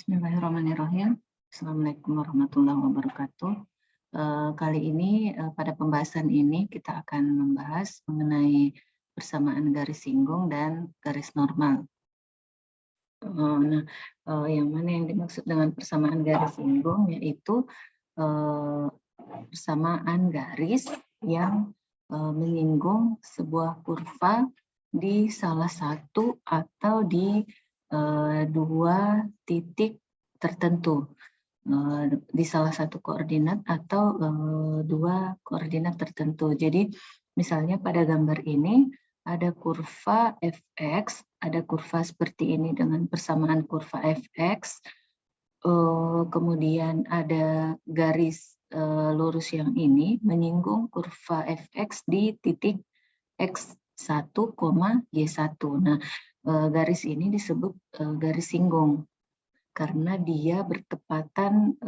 Bismillahirrahmanirrahim. Assalamualaikum warahmatullahi wabarakatuh. Kali ini pada pembahasan ini kita akan membahas mengenai persamaan garis singgung dan garis normal. Yang mana yang dimaksud dengan persamaan garis singgung yaitu persamaan garis yang menyinggung sebuah kurva di salah satu atau di dua titik tertentu, di salah satu koordinat atau dua koordinat tertentu. Jadi misalnya pada gambar ini ada kurva fx, ada kurva seperti ini dengan persamaan kurva fx, kemudian ada garis lurus yang ini menyinggung kurva fx di titik x1, y1. Nah, garis ini disebut garis singgung karena dia bertepatan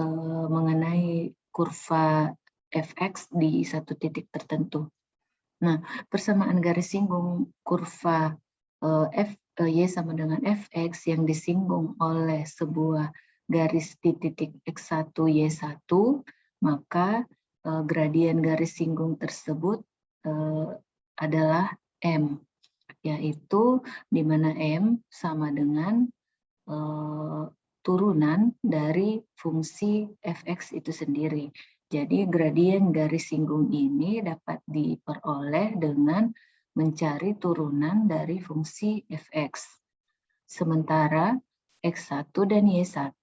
mengenai kurva fx di satu titik tertentu. Nah, persamaan garis singgung kurva y sama dengan fx yang disinggung oleh sebuah garis di titik x1, y1, maka gradien garis singgung tersebut adalah m, yaitu di mana M sama dengan turunan dari fungsi fx itu sendiri. Jadi gradien garis singgung ini dapat diperoleh dengan mencari turunan dari fungsi fx. Sementara x1 dan y1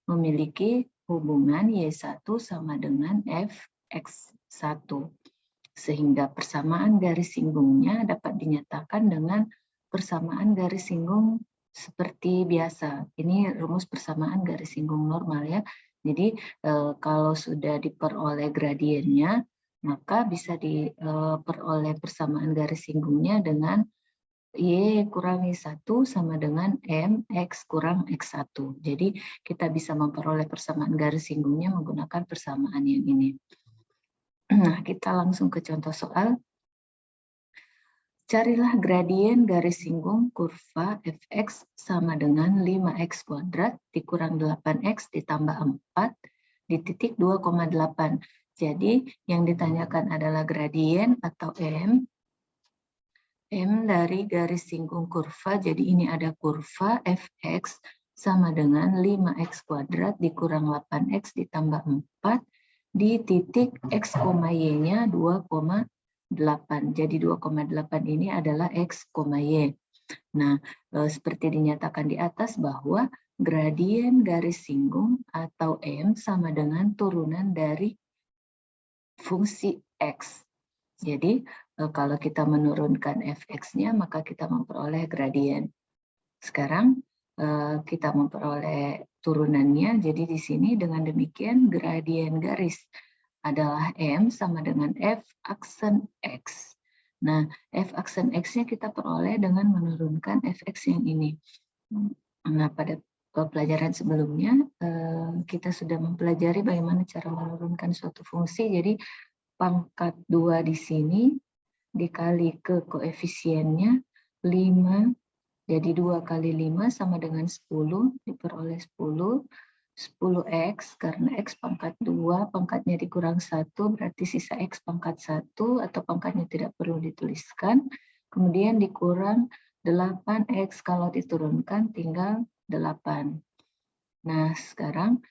memiliki hubungan y1 sama dengan fx1. Sehingga persamaan garis singgungnya dapat dinyatakan dengan persamaan garis singgung seperti biasa. Ini rumus persamaan garis singgung normal ya. Jadi kalau sudah diperoleh gradiennya, maka bisa diperoleh persamaan garis singgungnya dengan Y kurang Y1 sama dengan MX kurang X1. Jadi kita bisa memperoleh persamaan garis singgungnya menggunakan persamaan yang ini. Nah, kita langsung ke contoh soal. Carilah gradien garis singgung kurva fx sama dengan 5x kuadrat dikurang 8x ditambah 4 di titik 2,8. Jadi yang ditanyakan adalah gradien atau m dari garis singgung kurva. Jadi ini ada kurva fx sama dengan 5x kuadrat dikurang 8x ditambah 4 di titik x, y-nya 2,8. Jadi 2,8 ini adalah x, y. Nah, seperti dinyatakan di atas bahwa gradien garis singgung atau M sama dengan turunan dari fungsi x. Jadi kalau kita menurunkan fx-nya maka kita memperoleh gradien. Sekarang kita memperoleh turunannya. Jadi di sini dengan demikian gradien garis adalah M sama dengan F aksen X. Nah, F aksen X-nya kita peroleh dengan menurunkan Fx yang ini. Nah, pada pelajaran sebelumnya kita sudah mempelajari bagaimana cara menurunkan suatu fungsi. Jadi pangkat 2 di sini dikali ke koefisiennya 5. Jadi 2 kali 5 sama dengan 10, diperoleh 10. 10x karena x pangkat 2, pangkatnya dikurang 1, berarti sisa x pangkat 1 atau pangkatnya tidak perlu dituliskan. Kemudian dikurang 8x, kalau diturunkan tinggal 8. Nah, sekarang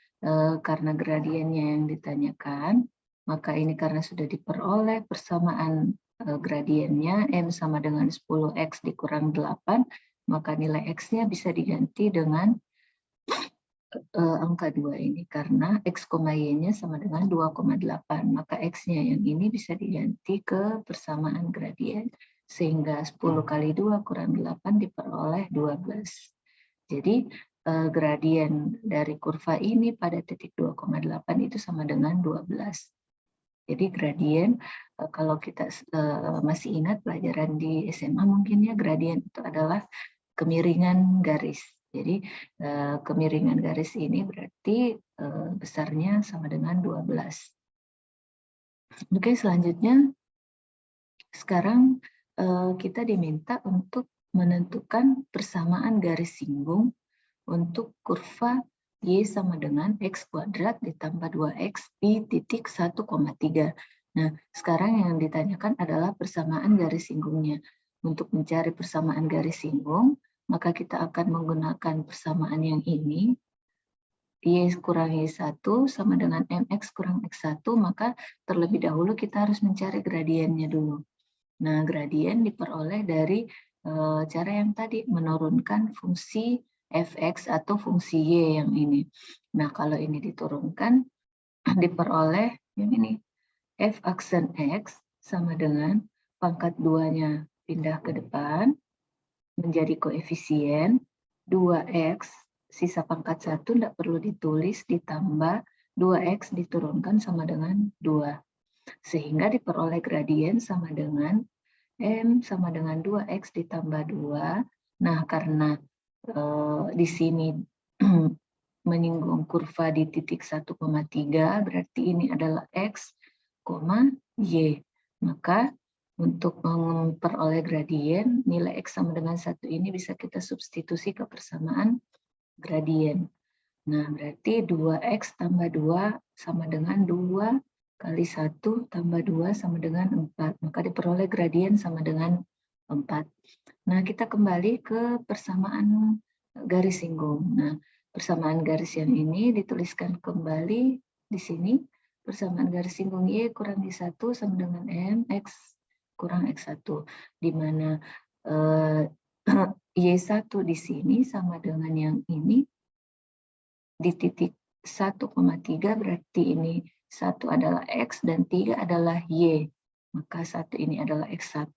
karena gradiennya yang ditanyakan, maka ini karena sudah diperoleh persamaan gradiennya, M sama dengan 10x dikurang 8, maka nilai X-nya bisa diganti dengan angka 2 ini. Karena X, Y-nya sama dengan 2,8. Maka X-nya yang ini bisa diganti ke persamaan gradien. Sehingga 10 kali 2 kurang 8 diperoleh 12. Jadi gradien dari kurva ini pada titik 2,8 itu sama dengan 12. Jadi gradien, kalau kita masih ingat pelajaran di SMA mungkin ya, gradien itu adalah kemiringan garis. Jadi kemiringan garis ini berarti besarnya sama dengan 12. Oke, selanjutnya sekarang kita diminta untuk menentukan persamaan garis singgung untuk kurva Y sama dengan X kuadrat ditambah 2X di titik 1,3. Nah, sekarang yang ditanyakan adalah persamaan garis singgungnya. Untuk mencari persamaan garis singgung, maka kita akan menggunakan persamaan yang ini. Y kurang Y1 sama dengan MX kurang X1, maka terlebih dahulu kita harus mencari gradiennya dulu. Nah, gradien diperoleh dari cara yang tadi, menurunkan fungsi fx atau fungsi y yang ini. Nah, kalau ini diturunkan, diperoleh yang ini. F aksen x sama dengan pangkat 2-nya pindah ke depan, menjadi koefisien 2x, sisa pangkat 1 tidak perlu ditulis, ditambah 2x diturunkan sama dengan 2. Sehingga diperoleh gradien sama dengan M sama dengan 2X ditambah 2. Nah, karena di sini menyinggung kurva di titik 1,3, berarti ini adalah X, Y. Maka untuk memperoleh gradien, nilai X sama dengan 1 ini bisa kita substitusi ke persamaan gradien. Nah, berarti 2X tambah 2 sama dengan 2 kali 1 tambah 2 sama dengan 4. Maka diperoleh gradien sama dengan 4. Nah, kita kembali ke persamaan garis singgung. Nah, persamaan garis yang ini dituliskan kembali di sini. Persamaan garis singgung Y kurang Y1 sama dengan M, X kurang X1. Di mana Y1 di sini sama dengan yang ini. Di titik 1,3 berarti ini 1 adalah X dan 3 adalah Y. Maka 1 ini adalah X1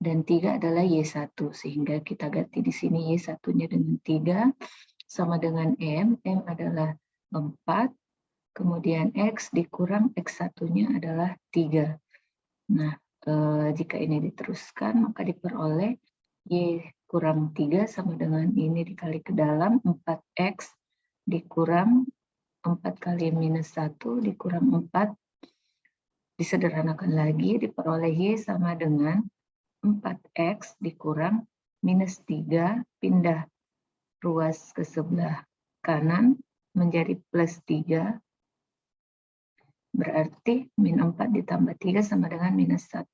dan 3 adalah Y1. Sehingga kita ganti di sini Y1-nya dengan 3 sama dengan M. M adalah 4. Kemudian X dikurang X1-nya adalah 3. Nah, jika ini diteruskan maka diperoleh Y kurang 3 sama dengan ini dikali ke dalam 4X dikurang 4 kali minus 1 dikurang 4, disederhanakan lagi, diperoleh Y sama dengan 4X dikurang minus 3, pindah ruas ke sebelah kanan menjadi plus 3, berarti min 4 ditambah 3 sama dengan minus 1.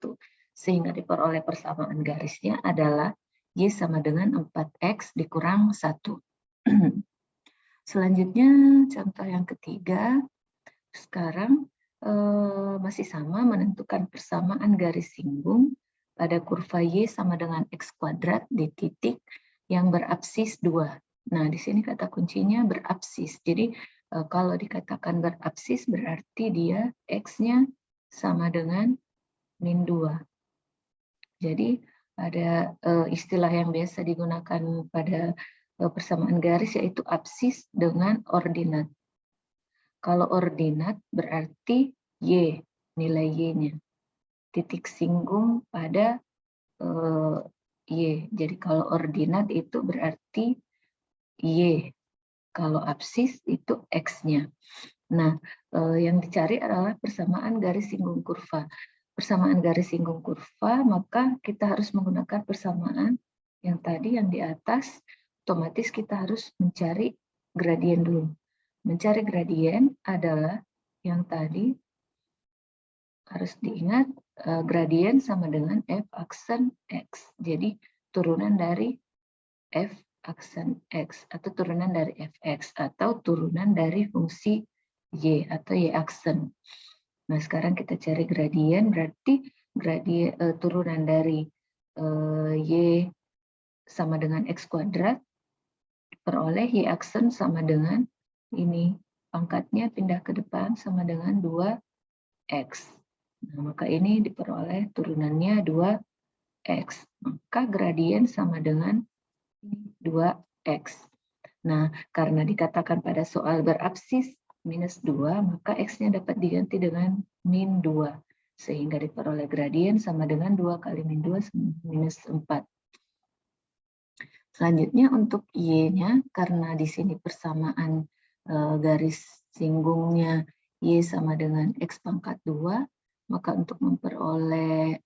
Sehingga diperoleh persamaan garisnya adalah Y sama dengan 4X dikurang 1. Selanjutnya contoh yang ketiga, sekarang masih sama menentukan persamaan garis singgung pada kurva Y sama dengan X kuadrat di titik yang berabsis 2. Nah, di sini kata kuncinya berabsis. Jadi kalau dikatakan berabsis berarti dia X-nya sama dengan min 2. Jadi ada istilah yang biasa digunakan pada persamaan garis yaitu absis dengan ordinat. Kalau ordinat berarti Y, nilai Y-nya. Titik singgung pada Y. Jadi kalau ordinat itu berarti Y. Kalau absis itu X-nya. Nah, yang dicari adalah persamaan garis singgung kurva. Persamaan garis singgung kurva, maka kita harus menggunakan persamaan yang tadi yang di atas, otomatis kita harus mencari gradien dulu. Mencari gradien adalah yang tadi, harus diingat gradien sama dengan F aksen X. Jadi turunan dari F aksen X atau turunan dari Fx atau turunan dari fungsi Y atau Y aksen. Nah, sekarang kita cari gradien, berarti gradien turunan dari Y sama dengan X kuadrat, peroleh Y aksen sama dengan ini, pangkatnya pindah ke depan sama dengan 2X. Nah, maka ini diperoleh turunannya 2X. Maka gradien sama dengan 2X. Nah, karena dikatakan pada soal berabsis minus 2, maka X-nya dapat diganti dengan min 2. Sehingga diperoleh gradien sama dengan 2 kali min 2 minus 4. Selanjutnya untuk Y-nya, karena di sini persamaan garis singgungnya Y sama dengan X pangkat 2, maka untuk memperoleh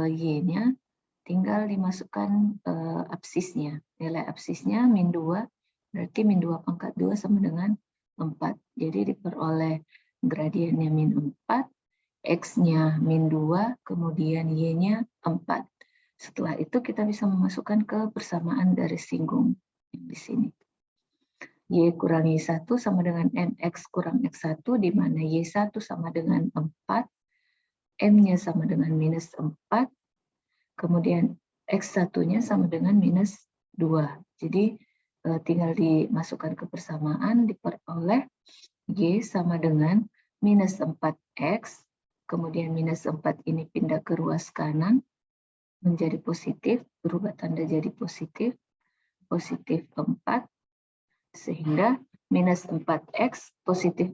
Y-nya, tinggal dimasukkan absisnya. Nilai absisnya min 2 berarti min 2 pangkat 2 sama dengan 4. Jadi diperoleh gradiennya min 4, X-nya min 2, kemudian Y-nya 4. Setelah itu kita bisa memasukkan ke persamaan garis singgung yang di sini. Y kurangi 1 sama dengan MX kurang X1, di mana Y1 sama dengan 4, M-nya sama dengan minus 4, kemudian X1-nya sama dengan minus 2. Jadi tinggal dimasukkan ke persamaan, diperoleh Y sama dengan minus 4X, kemudian minus 4 ini pindah ke ruas kanan, menjadi positif, berubah tanda jadi positif, positif 4, sehingga minus 4X positif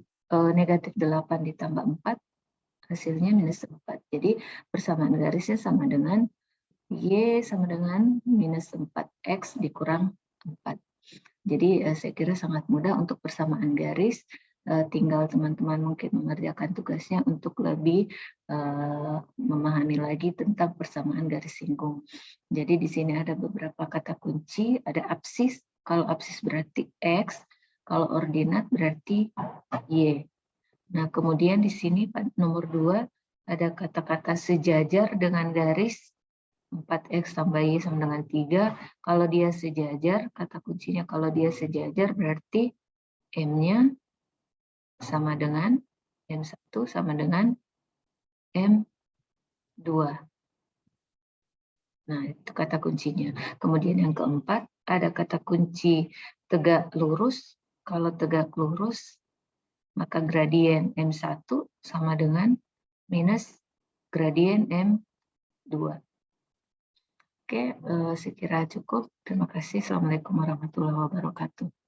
negatif 8 ditambah 4, hasilnya minus 4. Jadi persamaan garisnya sama dengan Y sama dengan minus 4X dikurang 4. Jadi saya kira sangat mudah untuk persamaan garis. Tinggal teman-teman mungkin mengerjakan tugasnya untuk lebih memahami lagi tentang persamaan garis singgung. Jadi di sini ada beberapa kata kunci, ada absis. Kalau absis berarti X, kalau ordinat berarti Y. Nah, kemudian di sini nomor 2 ada kata-kata sejajar dengan garis 4X tambah Y sama dengan 3. Kalau dia sejajar, kata kuncinya kalau dia sejajar berarti M-nya sama dengan M1 sama dengan M2. Nah, itu kata kuncinya. Kemudian yang keempat, ada kata kunci tegak lurus. Kalau tegak lurus, maka gradien M1 sama dengan minus gradien M2. Oke, saya kira cukup. Terima kasih. Assalamualaikum warahmatullahi wabarakatuh.